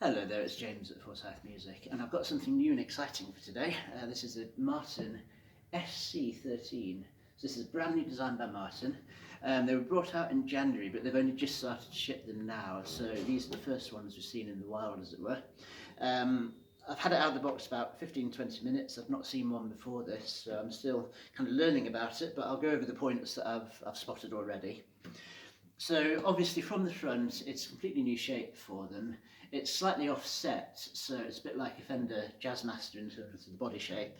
Hello there, it's James at Forsyth Music, and I've got something new and exciting for today. This is a Martin SC-13. So this is a brand new design by Martin. They were brought out in January, but they've only just started to ship them now, so these are the first ones we've seen in the wild, as it were. I've had it out of the box about 15-20 minutes. I've not seen one before this, so I'm still kind of learning about it, but I'll go over the points that I've spotted already. So obviously from the front it's a completely new shape for them. It's slightly offset, so it's a bit like a Fender Jazzmaster in terms of the body shape,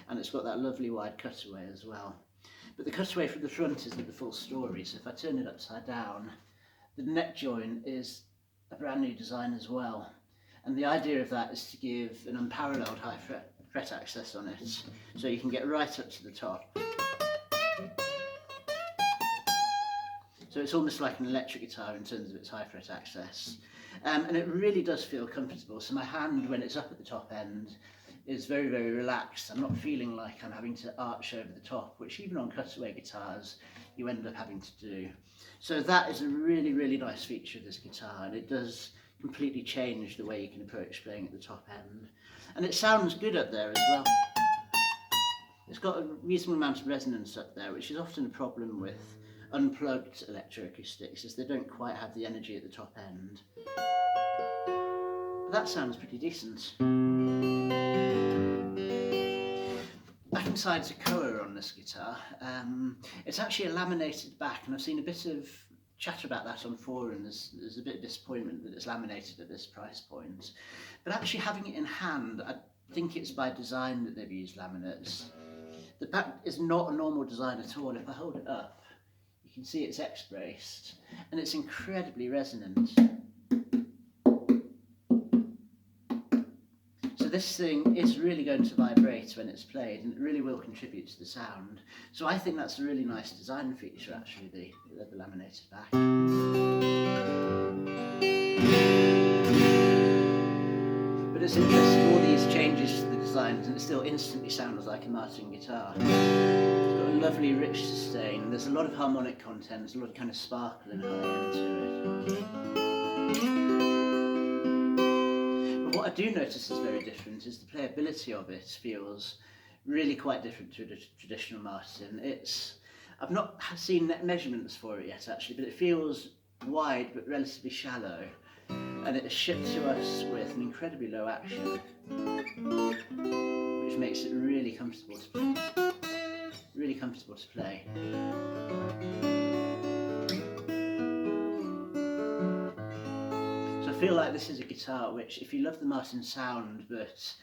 and it's got that lovely wide cutaway as well. But the cutaway from the front isn't the full story, so if I turn it upside down, the neck joint is a brand new design as well. And the idea of that is to give an unparalleled high fret access on it, so you can get right up to the top. So it's almost like an electric guitar in terms of its high fret access. And it really does feel comfortable. So my hand, when it's up at the top end, is very, very relaxed. I'm not feeling like I'm having to arch over the top, which even on cutaway guitars, you end up having to do. So that is a really, really nice feature of this guitar, and it does completely change the way you can approach playing at the top end. And it sounds good up there as well. It's got a reasonable amount of resonance up there, which is often a problem with unplugged electroacoustics, as they don't quite have the energy at the top end. But that sounds pretty decent. Back inside's a Koa on this guitar. It's actually a laminated back, and I've seen a bit of chatter about that on forums. There's a bit of disappointment that it's laminated at this price point. But actually having it in hand, I think it's by design that they've used laminates. The back is not a normal design at all. If I hold it up, you can see it's X-braced, and it's incredibly resonant. So this thing is really going to vibrate when it's played, and it really will contribute to the sound. So I think that's a really nice design feature, actually, the laminated back. But it's interesting, all these changes to the designs, and it still instantly sounds like a Martin guitar. Lovely rich sustain. There's a lot of harmonic content, there's a lot of kind of sparkle and high end to it. But what I do notice is very different is the playability of it feels really quite different to a traditional Martin. I've not seen measurements for it yet actually, but it feels wide but relatively shallow, and it is shipped to us with an incredibly low action, which makes it really comfortable to play. Really comfortable to play. So I feel like this is a guitar which, if you love the Martin sound but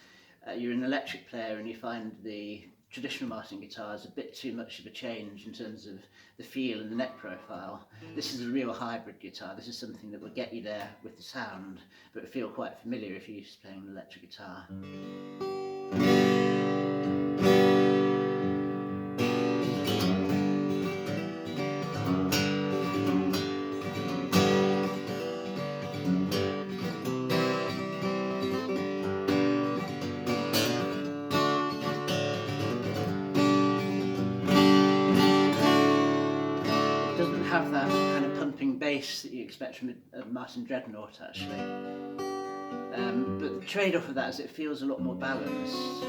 you're an electric player and you find the traditional Martin guitars a bit too much of a change in terms of the feel and the neck profile, this is a real hybrid guitar. This is something that will get you there with the sound but feel quite familiar if you're used to playing an electric guitar. Have that kind of pumping bass that you expect from a Martin Dreadnought actually, but the trade-off of that is it feels a lot more balanced.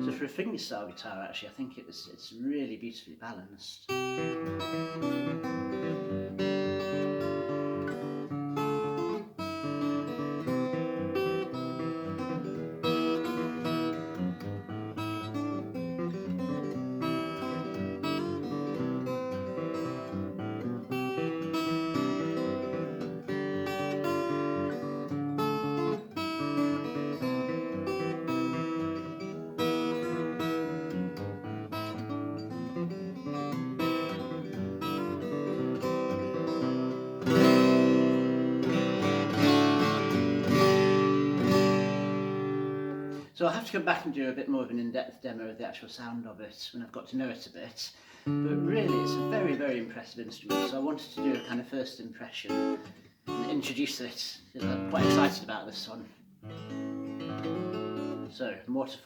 So for a fingerstyle guitar actually I think it's really beautifully balanced. So I'll have to come back and do a bit more of an in-depth demo of the actual sound of it when I've got to know it a bit. But really it's a very, very impressive instrument, so I wanted to do a kind of first impression and introduce it. I'm quite excited about this one. So, more to